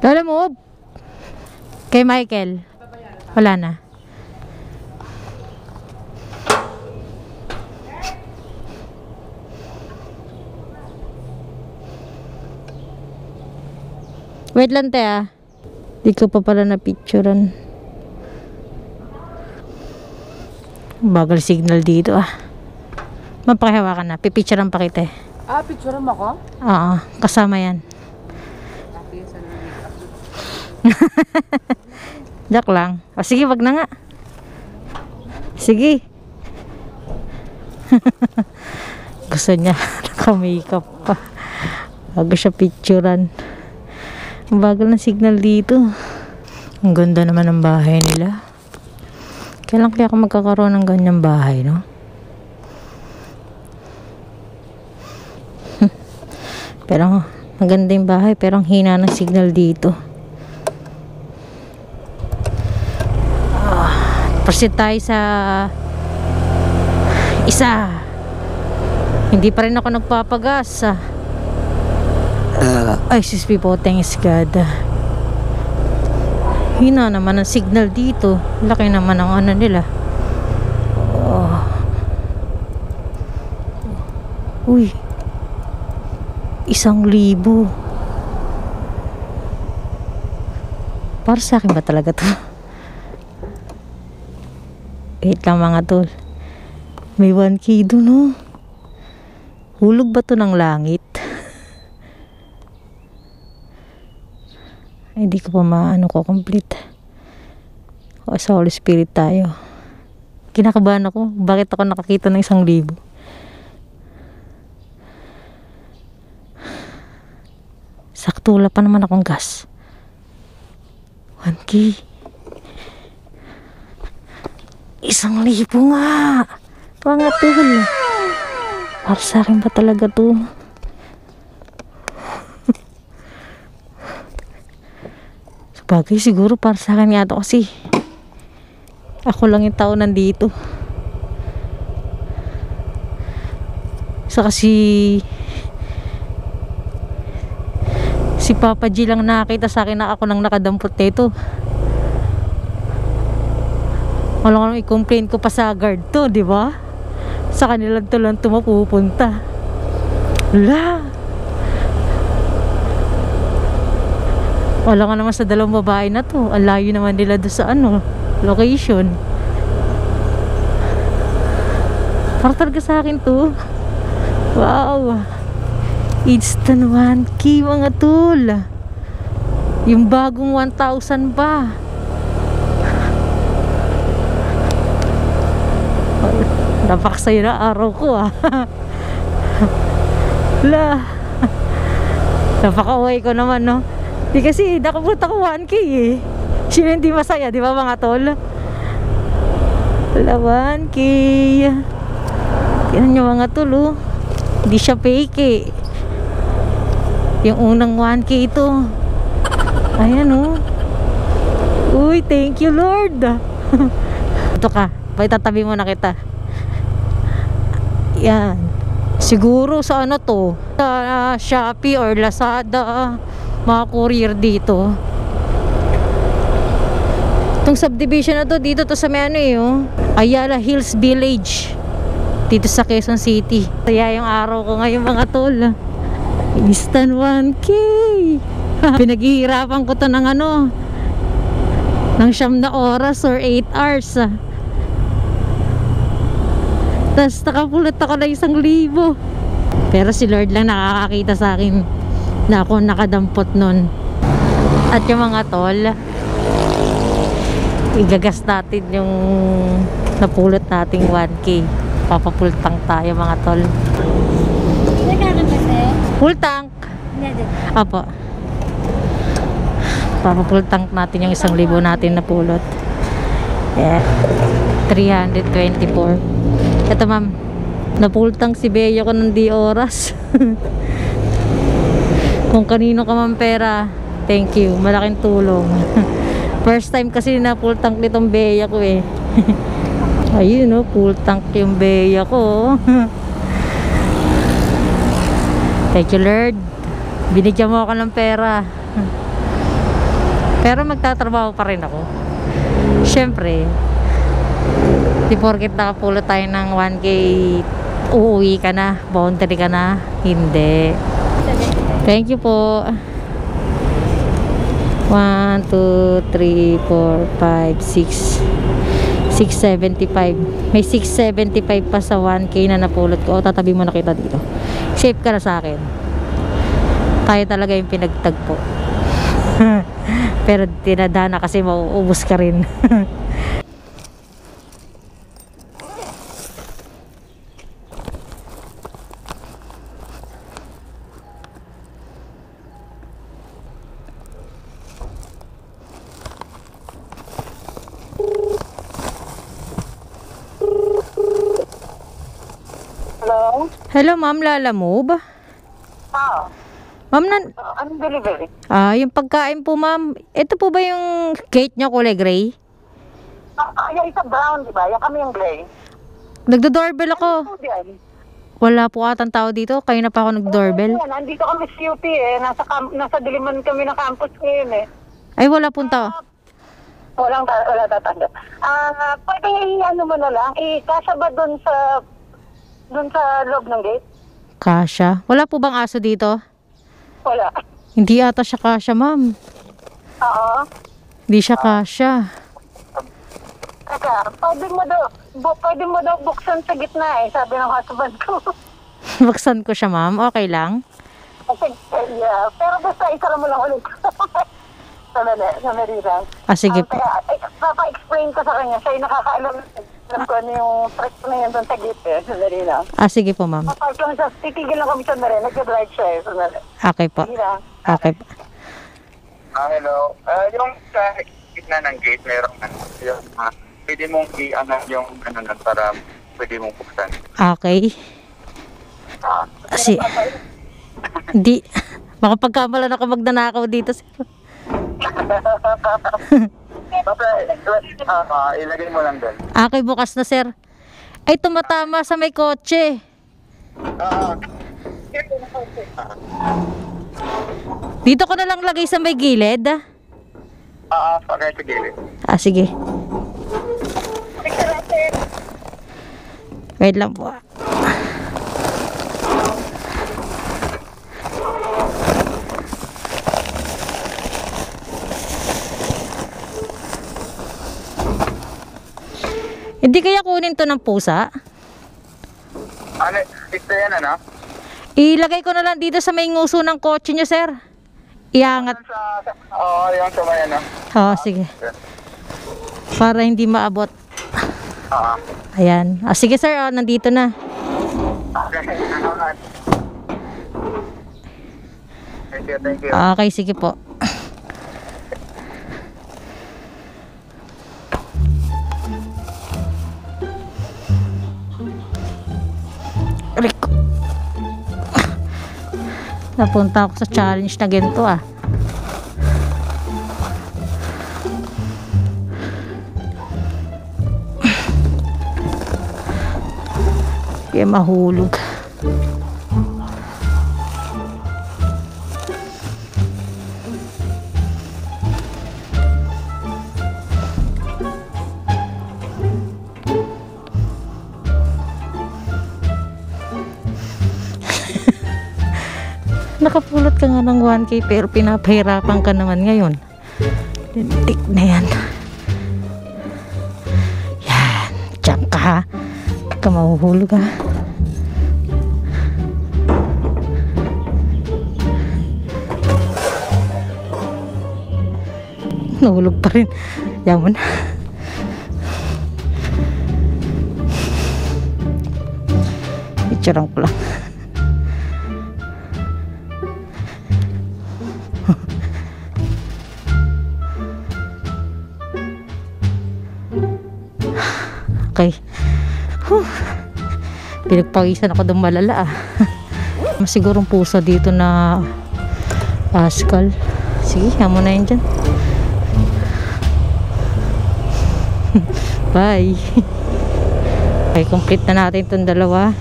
Lola, move! Kay Michael. Wala na. Wait lang, te, ah. Di ko pa pala na-picturean. Bagal signal dito, ah. Mapakihawakan na. Pipicturean pa kita, eh. Ah, picturean mo ko? Oo, kasama yan. Joke lang. O sige, wag na nga. Sige. Gusto niya naka-makeup pa. Bago siya picturean. Ang bagal ng signal dito. Ang ganda naman ng bahay nila. Kailan kaya ako magkakaroon ng ganyang bahay, no? Pero maganda yung bahay, pero ang hina ng signal dito. Proceed tayo sa isa. Hindi pa rin ako nagpapagas. Ay, sis po, thanks God. Hina naman ang signal dito. Laki naman ang ano nila. Uy, 1,000. Para sa akin ba talaga to? Wait lang mga tol. May 1K doon, oh. Hulog ba to ng langit? Ay, hindi ko pa maano ko complete. O, sa Holy Spirit tayo. Kinakabahan ako. Bakit ako nakakita ng 1,000? Saktula pa naman akong gas. 1K. 1,000 nga. Pangatol. Para sa akin ba talaga to? Sabagay, siguro para sa akin nga to kasi ako lang yung tao nandito. Sa kasi si Papa G lang nakita sa akin na ako nang nakadampot nito. Wala ko naman i-complain ko pa sa guard to, di ba? Sa kanilang to lang mapupunta. Wala. Wala ka naman sa dalawang babae na to. Ang layo naman nila doon sa ano, location. Para talaga sa akin to. Wow. Instant 1K mga tol. Yung bagong 1,000 ba? Napakasaya na araw ko, ah. La. Napaka-uwi ko naman, no? Di kasi nakapunta ko 1K, eh. Sino hindi masaya, di ba mga tol? La, 1K. Tignan nyo mga tol, oh. Hindi siya fake, eh. Yung unang 1K ito. Ayan, oh. Uy, thank you, Lord. Ito ka. Paitatabi mo na kita. Yan. Siguro sa ano to? Sa Shopee or Lazada. Mga courier dito. Itong subdivision na to, dito to sa may ano, oh. Ayala Hills Village. Dito sa Quezon City. Kaya yung araw ko ngayon mga tol. Instant 1K. Pinaghihirapan ko to ng ano, ng 9 na oras or 8 hours. Tapos nakapulot ako na 1,000. Pero si Lord lang nakakakita sa akin na ako nakadampot nun. At yung mga tol, igagas natin yung napulot nating 1K. Papapultang tayo mga tol. Full tank. Apo. Papapultang natin yung 1,000 natin napulot. Yeah. 324. Ito ma'am, napultang si Bea ko ng di oras. Kung kanino ka man pera, thank you. Malaking tulong. First time kasi na full tank nitong Beya ko eh. Ayun no, full tank yung Beya ko. Thank you Lord. Binigyan mo ako ng pera. Pero magtatrabaho pa rin ako. Siyempre, di porket nakapulot tayo ng 1K, uuwi ka na, voluntary ka na. Hindi. Thank you po. 1, 2, 3, 4, 5, 6 675. May 675 pa sa 1K na napulot ko. O, tatabi mo na kita dito. Safe ka na sa akin. Tayo talaga yung pinagtagpo. Pero tinadana kasi mauubos ka rin. Hello? Hello ma'am, Lala Move. Ma'am, Anong delivery? yung pagkain po ma'am. Ito po ba yung cake nyo kulay gray? Yung isa brown, di ba? Yung kami yung gray. Nagdo-doorbell ako. Ano yan? Wala po atang tao dito. Kayo na pa ako nag-doorbell. Oo, nandito kami sa UP eh. Nasa Diliman kami ng campus ngayon eh. Ay, wala pong tao. Wala tatanggap. Pwede ano mo na lang, ikasa ba dun sa loob ng gate? Kasha. Wala po bang aso dito? Wala. Hindi ata siya kasha ma'am. Oo. Hindi siya kasha. Teka, pwede mo daw buksan sa gitna eh, sabi ng husband ko. Buksan ko siya ma'am. Okay lang. Kasi, yeah. Pero basta isara mo lang ulit. sa Merida. Sige po. Papa-explain ko sa kanya. Siya yung nakakaalam. Alam ko ano yung trick na yun doon sa gate eh, sa Merida. Sige po ma'am. Papark lang siya. Titigil lang kami sa Merida. Nag-drive siya eh. Okay po. Okay po. Hello. Yung sa gitna ng gate, merong yung pwede mong i-ano yung para pwede mong buksan. Okay. Kasi, hindi. Baka pagkamalan ako magnanakaw dito. Ilagay mo lang doon. Okay, bukas na sir. Ay, tumatama sa may kotse. Dito ko na lang lagay sa may gilid. Pagay sa gilid. Sige. Wait lang po. Hindi kaya kunin to ng pusa? Ano? Ito yan ano? Ilagay ko na lang dito sa may nguso ng kotse nyo, sir. Iangat. Yung sa may ano? Sige. Para hindi maabot. Ayan. Sige, sir. Nandito na. Thank you. Okay, sige po. Rico. Napunta ako sa challenge na ganito Kaya mahulog. Nakapulot ka nga ng 1K pero pinapahirapan ka naman ngayon. Lintik na yan. Yan. Diyan ka ha. Hindi ka mahuhulog ha. Nahulog pa rin. Yaman. Picturean ko lang. Okay. Pinagpawisan ako doon malala Masigurong pusa dito na Pascal. Sige, hamo na yun dyan. Bye. Okay, complete na natin itong dalawa.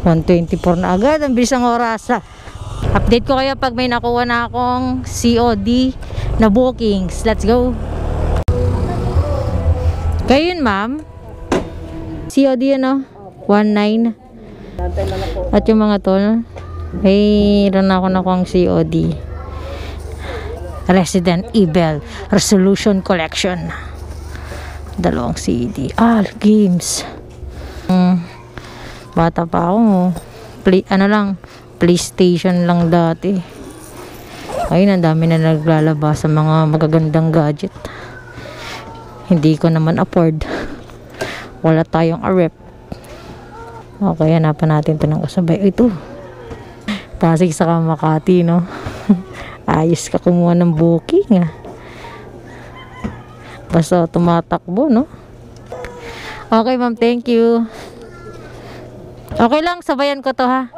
1:24 na agad. Ang bilis ang oras. Update ko kayo pag may nakuha na akong COD na bookings. Let's go. Kayo yun, ma'am? COD ano? 19. At yung mga to, mayroon ako na akong COD. Resident Evil Resolution Collection. 2 CD. Games. Bata pa ako. PlayStation lang dati. Ayun, ang dami na naglalabas sa mga magagandang gadget. Hindi ko naman afford. Wala tayong rep. Okay, hanapan natin ito ng kasabay. Ito. Pasig sa Makati, no? Ayos ka kumuha ng booking, Basta tumatakbo, no? Okay, ma'am. Thank you. Okay lang, sabayan ko to, ha?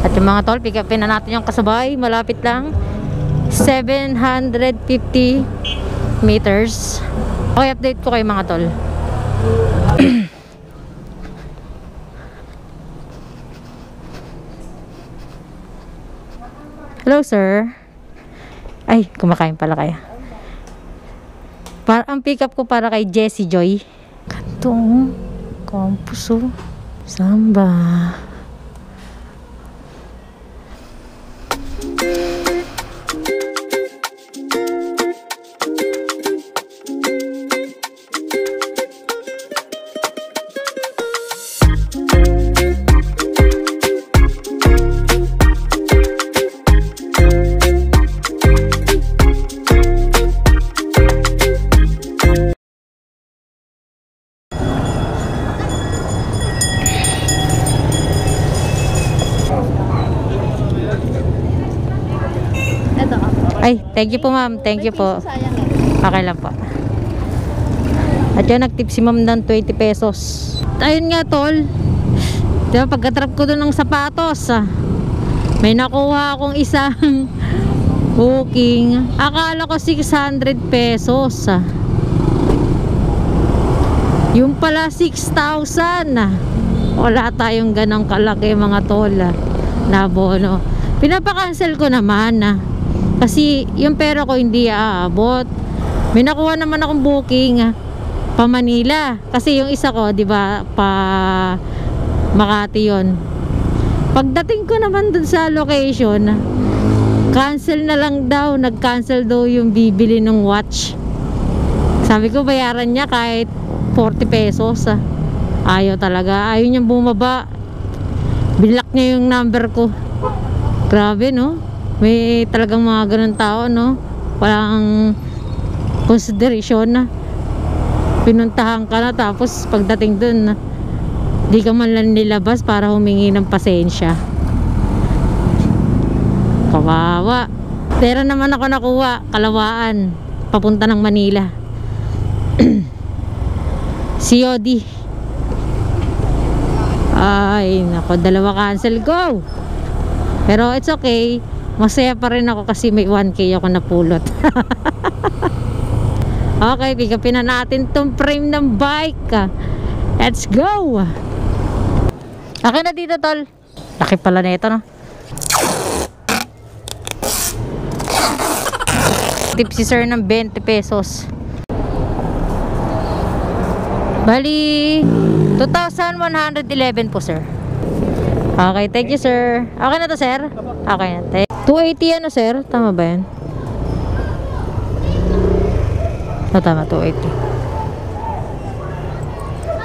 At yung mga tol, pick upin na natin yung kasabay. Malapit lang. 750 meters. Okay, update ko kayo mga tol. Hello, sir. Ay, kumakain pala kayo. Ang pick up ko para kay Jessie Joy. Kanto, campus, Samba. Ay, thank you po ma'am. Thank you po. Okay lang po. At yan, nagtip si ma'am ng 20 pesos. Ayun nga tol. Diba, pagkatrap ko doon ng sapatos, may nakuha akong isang booking. Akala ko 600 pesos. Yung pala 6,000. Wala tayong ganang kalaki mga tol na bono. Pinapakancel ko naman kasi yung pera ko hindi aabot. May nakuha naman akong booking pa Manila. Kasi yung isa ko, di ba, pa Makati yon. Pagdating ko naman dun sa location, cancel na lang daw. Nag-cancel daw yung bibili ng watch. Sabi ko, bayaran niya kahit 40 pesos. Ayaw talaga. Ayaw niyang bumaba. Binlock niya yung number ko. Grabe, no? May talagang mga ganun tao, no? Walang consideration. Pinuntahan ka na, tapos pagdating dun, di ka man lang nilabas para humingi ng pasensya. Kawawa. Pero naman ako nakuha, Kalawaan, papunta ng Manila. COD. Ay, nako, 2 cancel, go! Pero it's okay. Masaya pa rin ako kasi may 1K ako napulot. Okay, pick upin na natin tong frame ng bike. Let's go! Akin na dito, tol. Laki pala na ito, no? Tip si sir ng 20 pesos. Bali, 2,111 po, sir. Okay, thank you, sir. Okay na to, sir? Okay na. 280 ano, sir? Tama ba yan? Tama, 280.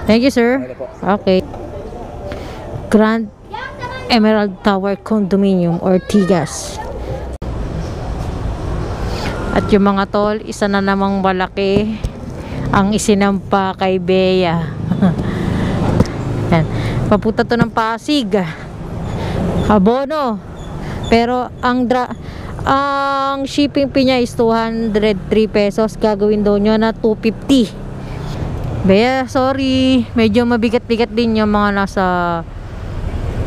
Thank you, sir. Okay. Grand Emerald Tower Condominium or Tigas. At yung mga tol, isa na namang malaki ang isinampa kay Bea. Yan. Papunta to ng Pasig. Abono. Pero ang shipping fee niya is 203 pesos. Gagawin daw nyo na 250. Bea, sorry. Medyo mabigat-bigat din yung mga nasa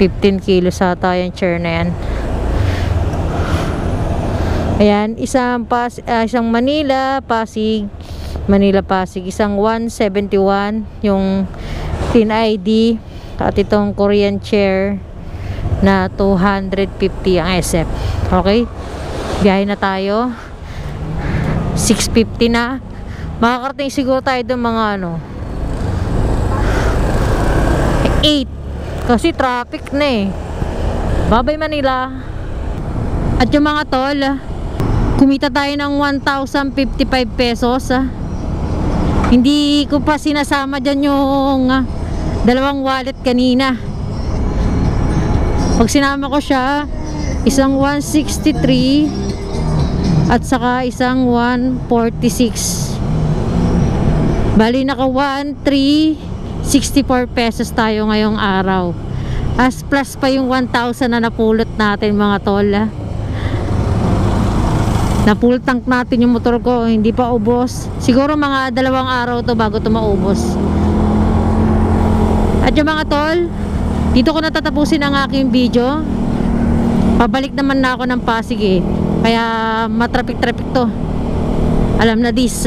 15 kilos ata yung chair na yan. Ayan, isang Manila, Pasig, isang 171 yung tin ID at itong Korean chair na 250 ang SF. Okay? Biyahe na tayo. 6:50 na. Makakarating siguro tayo doon mga 8 kasi traffic na eh. Bye-bye Manila. At yung mga tol, kumita tayo ng 1,055 pesos. Hindi ko pa sinasama dyan yung dalawang wallet kanina. Pag sinama ko siya, isang 163 at saka isang 146. Bali naka 1,364 pesos tayo ngayong araw. As plus pa yung 1,000 na napulot natin mga tol. Napul tank natin yung motor ko, hindi pa ubos. Siguro mga 2 araw to bago to maubos. At yung mga tol, dito ko natatapusin ang aking video. Pabalik naman na ako ng Pasig eh. Kaya matraffic-traffic to. Alam na this.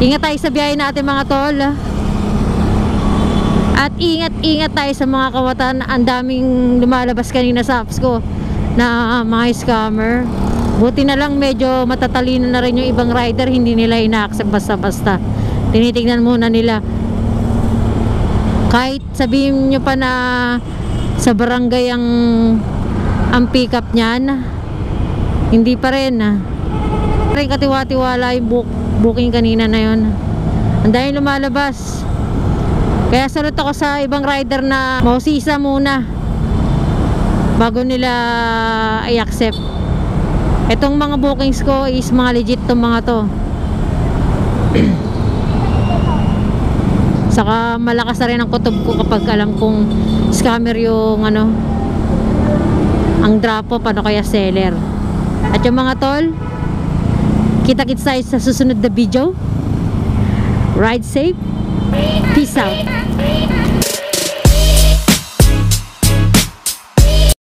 Ingat tayo sa biyahe natin mga tol. At ingat tayo sa mga kawatan. Ang daming lumalabas kanina sa apps ko na mga scammer. Buti na lang medyo matatalino na rin yung ibang rider. Hindi nila ina-accept basta-basta. Tinitignan muna nila. Kahit sabihin nyo pa na sa barangay ang pick up niyan, hindi pa rin katiwa-tiwala yung booking kanina na yon. Ang dahil lumalabas. Kaya salute ako sa ibang rider na mausisa muna bago nila i-accept. Itong mga bookings ko is mga legit tong mga to. Saka malakas na rin ang kutob ko kapag alam kong scammer yung ang drapo, paano kaya seller. At yung mga tol, kita-kits tayo sa susunod na video. Ride safe. Peace out.